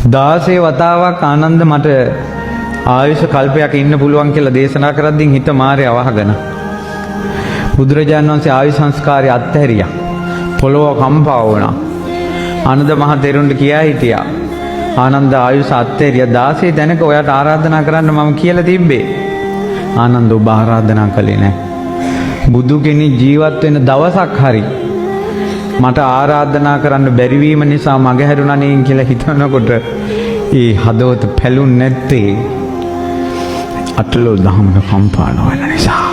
16 වතාවක් ආනන්ද මට ආයුෂ කල්පයක් ඉන්න පුළුවන් කියලා දේශනා කරද්දී හිත මාරේ අවහගෙන බුදුරජාණන් වහන්සේ ආයුෂ සංස්කාරය අත්හැරියා. පොළොව කම්පා වුණා. ආනන්ද මහ තෙරුන්ට කියා හිටියා. ආනන්ද ආයුෂ අත්හැරියා 16 දැනක ඔයාට ආරාධනා කරන්න මම කියලා තිබ්බේ. ආනන්ද ඔබ ආරාධනා කළේ නැහැ. බුදු කෙනෙක් ජීවත් වෙන දවසක් හරි මට ආරාධනා කරන්න බැරි වීම නිසා මග හැරුණා නේ කියලා හිතනකොට ඒ හදවත පැලුන්නේ නැත්තේ අටලෝ දහමක කම්පා නොවන නිසා.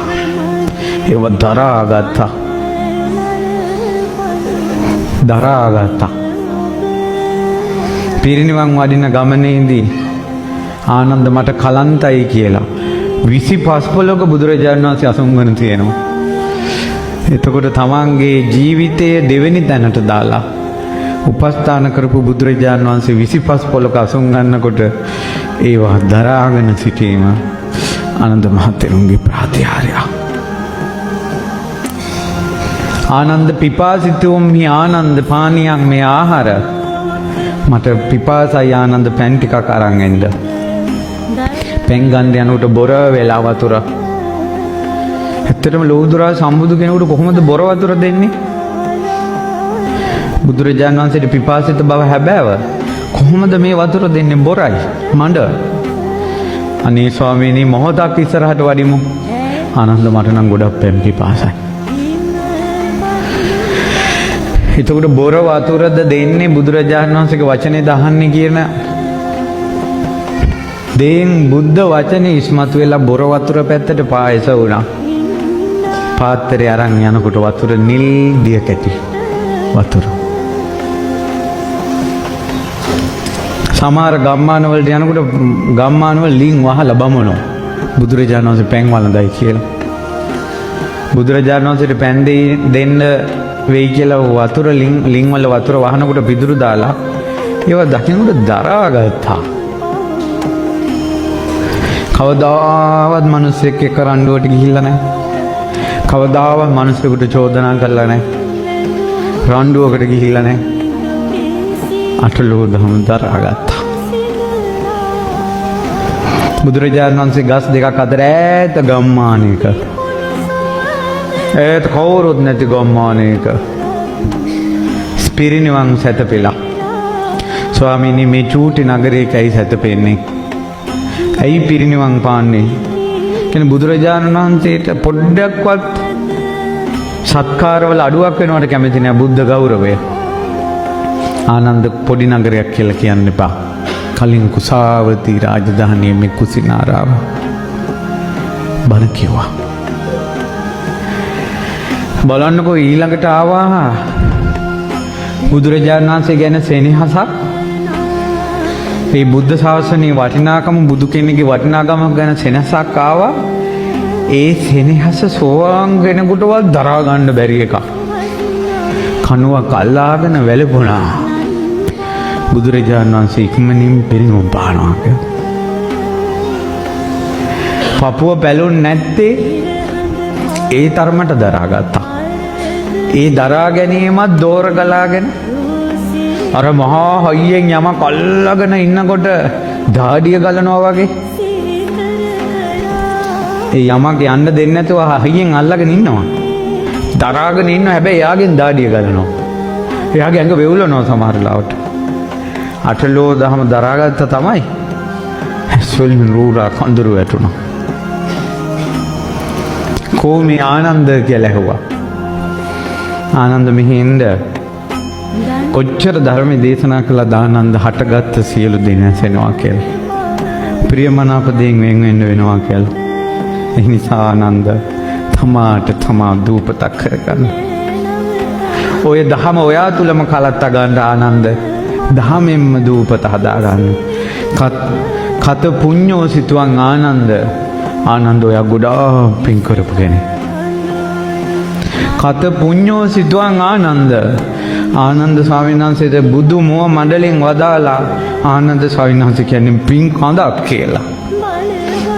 ඒව දරාගත්තා. පිරිනිවන් වඩින ගමනේදී ආනන්ද මට කලන්තයි කියලා 25 පොළක බුදුරජාණන් වහන්සේ අසුන්වන තියෙනවා. එතකොට තමන්ගේ ජීවිතයේ දෙවෙනි තැනට දාලා උපස්ථාන කරපු බුදුරජාණන් වහන්සේ 25 පොළක අසුන් ගන්නකොට ඒවා දරාගෙන සිටීම ආනන්ද මහතෙරුන්ගේ ප්‍රාතිහාර්යය. ආනන්ද පිපාසිතුම් හි ආනන්ද පානියන් මේ ආහාර මට පිපාසයි ආනන්ද පැන් ටිකක් අරන් එන්න. පැන් ගන්න යනකොට බොර වෙලා වතුර. ඇත්තටම ලෝතුරා සම්බුදු කෙනෙකුට කොහොමද බොර වතුර දෙන්නේ? බුදුරජාණන් වහන්සේට පිපාසිත බව හැබෑව. කොහොමද මේ වතුර දෙන්නේ? බොරයි මඬ. අනේ ස්වාමීනි මොහොතක් ඉස්සරහට වඩිමු. ආනන්ද මට නම් ගොඩක් පැම් පිපාසයි. එතකොට බොර වතුරද දෙන්නේ බුදුරජාණන් වහන්සේගේ වචනේ දහන්නේ කියන දේන් බුද්ධ වචනේ ඉස්මතු වෙලා බොර වතුර පැත්තට පායස වුණා. පාත්‍රය අරන් යනකොට වතුර නිල් දිය කැටි වතුර. සමහර ගම්මාන වලට යනකොට ගම්මාන වල ලින් වහලා බමනෝ බුදුරජාණන් වහන්සේ පැන් වළඳයි කියලා. බුදුරජාණන් වහන්සේට පැන් දෙන්න වෙයි කියලා වතුර ලින් වල වතුර වහනකොට පිදුරු දාලා ඒවා දකින්නට දරාගත්තා. කවදාවත් මිනිස්සෙක් එක්ක රණ්ඩුවට ගිහිල්ලා නැහැ. කවදාවත් මිනිස්සුන්ට චෝදනා කළා නැහැ. රණ්ඩුවකට ගිහිල්ලා නැහැ. අටලෝ දහම දරාගත්තා. බුදුරජාණන් වහන්සේ ගස් දෙකක් අතර ඈත ගම්මානයක ඒත් කවුරුත් නැති ගම්මානයක පිරිනිවන් සැතපෙලා. ස්වාමීනි මේ චූටි නගරයක ඇයි සැතපෙන්නේ? ඇයි පිරිනිවන් පාන්නේ? කියන බුදුරජාණන් වහන්සේට පොඩ්ඩක්වත් සත්කාරවල අඩුවක් වෙනවට කැමති නෑ බුද්ධ ගෞරවය. ආනන්ද පොඩි නගරයක් කියලා කියන්න එපා. කලින් කුසාවති රාජධානියේ මේ කුසිනාරාව බණ කිව්වා. බලන්නකෝ ඊළඟට ආවා බුදුරජාණන් වහන්සේ ගැන සෙනෙහසක්. මේ බුද්ධ ශාසනයේ වටිනාකම බුදු කෙනෙකුගේ වටිනාකම ගැන සෙනෙහසක් ආවා. ඒ සෙනෙහස සෝවාන් කෙනෙකුටවත් දරා ගන්න බැරි එකක්. කනුවක් අල්ලාගෙන වැළපුණා. බුදුරජාණන් වහන්සේ ඉක්මනින් පිරිනුම් පානවා කියලා. පපුව බැලුන්නේ නැත්තේ ඒ තරමට දරාගත්තා. ඒ දරා ගැනීමත් දෝර ගලාගෙන අර මහා හයියෙන් යමක් අල්ලගෙන ඉන්නකොට දාඩිය ගලනවා වගේ. ඒ යමක් යන්න දෙන්නේ නැතුව හයියෙන් අල්ලගෙන ඉන්නවා. දරාගෙන ඉන්නවා හැබැයි එයාගෙන් දාඩිය ගලනවා. එයාගේ ඇඟ වෙවුලනවා සමහර ලාවට. අටලෝ දහම දරාගත්ත තමයි. ඇස්වලින් රූරා කඳුරු වැටුණා. කොහොමද ආනන්ද කියලා ඇහුවා. ආනන්ද මෙහෙන්ද කොච්චර ධර්ම දේශනා කළා දානන්ද හටගත්ත සියලු දේ නැසෙනවා කියලා. ප්‍රියමනාප දේන් වෙන් වෙන්න වෙනවා කියලා. ඒ නිසා ආනන්ද තමා දූපතක් කරගන්න. ඔය දහම ඔයා තුලම කලත්ත ගන්න ආනන්ද. දහමෙන්ම දූපත හදාගන්න. කත පුඤ්ඤෝ සිතුවං ආනන්ද. ආනන්ද ඔයා ගොඩාක් පින් කරපු කෙනෙක්. කත පුඤ්ඤෝ සිතුවං ආනන්ද. ආනන්ද ස්වාමීන් වහන්සේට බුදු මුව මණ්ඩලෙන් වදාලා ආනන්ද ස්වාමීන් වහන්සේ කියන්නේ පින් කඳක් කියලා.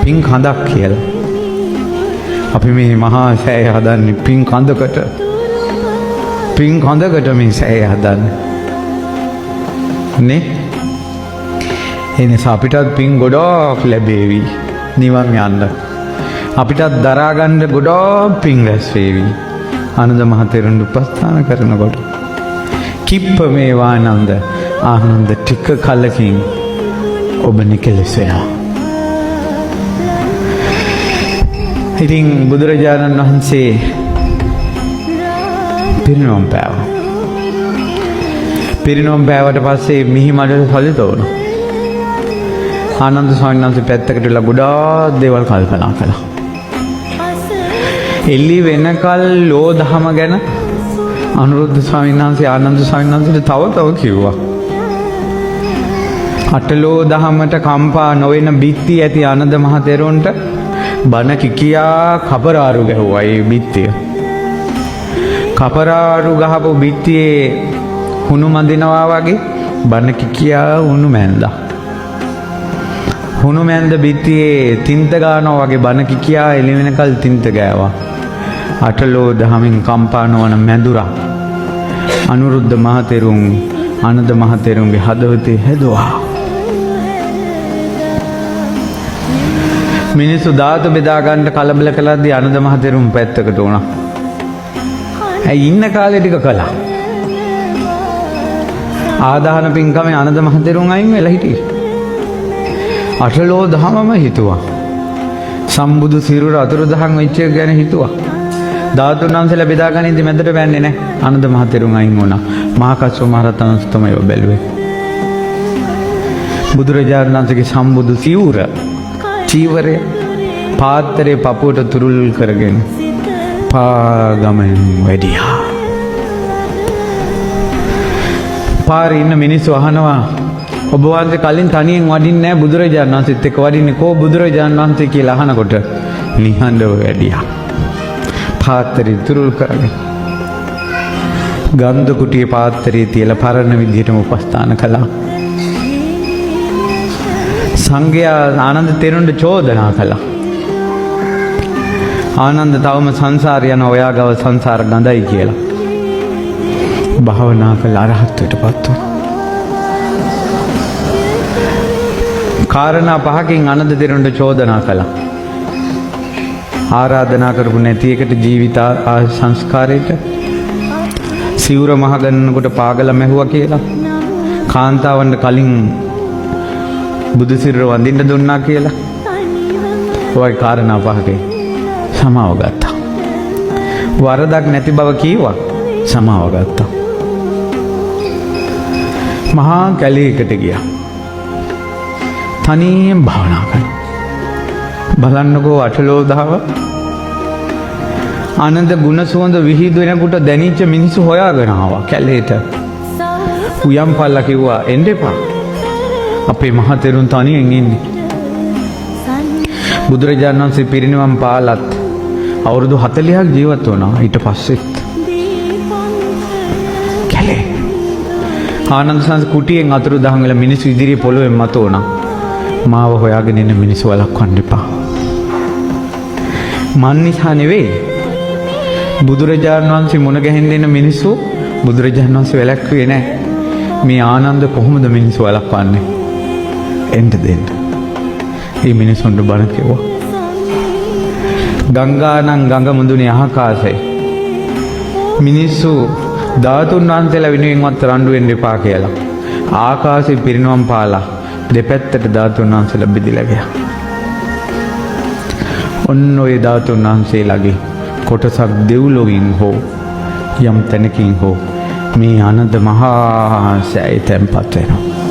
පින් කඳක් කියලා. අපි මේ මහා සෑය හදන්නේ පින් කඳකට. පින් කඳකට මේ සෑය හදන්නේ. නේ? ඒ නිසා අපිටත් පින් ගොඩක් ලැබේවි නිවන් යන්න. අපිටත් දරා ගන්න ගොඩක් පින් රැස් වේවි. ආනන්ද මහතෙරුන් උපස්ථාන කරනකොට කිප්ප මේවා ආනන්ද ආනන්ද ටික කලකින් ඔබ නිකලෙස් වෙනවා. ඉතින් බුදුරජාණන් වහන්සේ පිරිනොම් පෑවා. පිරිනොම් පෑවට පස්සේ මිහි මඩට සලිත වුණා. ආනන්ද ස්වාමීන් වහන්සේ පැත්තකට වෙලා ගොඩාක් දේවල් කල්පනා කළා. එළි වෙනකල් ලෝ දහම ගැන අනුරුද්ධ ස්වාමීන් වහන්සේ ආනන්ද ස්වාමීන් වහන්සේට තව කිව්වා. අටලෝ දහමට කම්පා නොවන බිත්ති ඇති ආනන්ද මහතෙරුන්ට බණ කිකියා කපරාරු ගැහුවා ඒ බිත්තිය. කපරාරු ගහපු බිත්තියේ හුණු මදිනවා වගේ බණ කිකියා හුණු මැන්දා. හුණු මැන්ද බිත්තියේ තින්ත ගානවා වගේ බණ කිකියා එළි වෙනකල් තින්ත ගෑවා. අටලෝ දහමින් කම්පා නොවන මැදුරා අනුරුද්ධ මහතෙරුන් ආනන්ද මහතෙරුන්ගේ හදවතේ හැදුවා. මිනිස්සු ධාතු බෙදා ගන්න කලබල කළාදී ආනන්ද මහතෙරුන් පැත්තකට වුණා. ඇයි ඉන්න කාලේ ටික කළා. ආදාන පින්කමේ ආනන්ද මහතෙරුන් අයින් වෙලා හිටියේ. අටලෝ දහමම හිතුවා. සම්බුදු සිරුර අතුරු දහන් වෙච්ච එක ගැන හිතුවා. ධාතුන් වහන්සේලා බෙදා ගනින්දි මැදට බැන්නේ නැහැ. ආනන්ද මහතෙරුන් අයින් වුණා. මහා කස්සප මහ රහතන් තමයි බැලුවේ. බුදුරජාණන් වහන්සේගේ සම්බුදු සිවුර චීවරය පාත්‍රයේ පපුවට තුරුල් කරගෙන පාගමෙන් වැඩියා. පාරේ ඉන්න මිනිස්සු අහනවා ඔබ වහන්සේ කලින් තනියෙන් වඩින්නේ නැහැ බුදුරජාණන් වහන්සේත් එක්ක වඩින්නේ කෝ බුදුරජාණන් වහන්සේ කියලා අහනකොට නිහඬව වැඩියා. පාත්‍රය තුරුල් කරගෙන ගන්ධ කුටියේ පාත්‍රයේ තියලා පරණ විදිහටම උපස්ථාන කළා. සංඝයා ආනන්ද තෙරුන්ට චෝදනා කළා. ආනන්ද තවම සංසාර යන ඔයා ගව සංසාර ගඳයි කියලා. භාවනා කළ අරහත්ත්වයටපත් වුණා. කාරණා පහකින් ආනන්ද තෙරුන්ට චෝදනා කළා. ආරාධනා කරපු නැති එකට ජීවිත සංස්කාරයට සිවුර මහ ගන්නකොට පාගල මැහුවා කියලා. කාන්තාවන්ට කලින් බුදු සිරුර වඳින්න දුන්නා කියලා. ඔය කාරණා පහකේ සමාව ගත්තා. වරදක් නැති බව කීවා සමාව ගත්තා. මහා කැලේකට ගියා. තනියෙන් භාවනා කරනවා. බලන්නකෝ අටලෝ දහව ආනන්ද ගුණ සුවඳ විහිදු වෙනකොට දැනිච්ච මිනිස්සු හොයාගෙන ආවා කැලේට. උයම් පල්ලා කිව්වා එන්න එපා. අපේ මහතෙරුන් තනියෙන් ඉන්නේ. බුදුරජාණන් වහන්සේ පිරිනිවන් පාලත් අවුරුදු 40ක් ජීවත් වුණා. ඊට පස්සෙත් කැලේ ආනන්ද සංස් කුටියෙන් අතුරු දහන් වෙලා මිනිස්සු ඉදිරියේ පොළොවෙන් මත වුණා. මාව හොයාගෙන ඉන්න මිනිස්සු වළක්වන්න එපා. මන් නිසා නෙවෙයි බුදුරජාණන් වහන්සේ මුණ ගැහෙන්න ඉන්න මිනිස්සු බුදුරජාණන් වහන්සේ වැළැක්ුවේ නැහැ. මේ ආනන්ද කොහොමද මිනිස්සු වළක්වන්නේ? එන්න දෙන්න. මේ මිනිස්සුන්ට බණ කිව්වා. ගංගානම් ගඟ මුදුනේ ආකාශය. මිනිස්සු ධාතුන් වහන්සේලා වෙනුවෙන්වත් රණ්ඩු වෙන්න එපා කියලා. ආකාශේ පිරිනවම් පාලා දෙපැත්තට ධාතුන් වහන්සේලා බෙදලා ගියා. ඔන්න ඔය ධාතුන් වහන්සේලාගේ කොටසක් දෙව්ලොවින් හෝ යම් තැනකින් හෝ මේ ආනන්ද මහා සෑය තැන්පත් වෙනවා.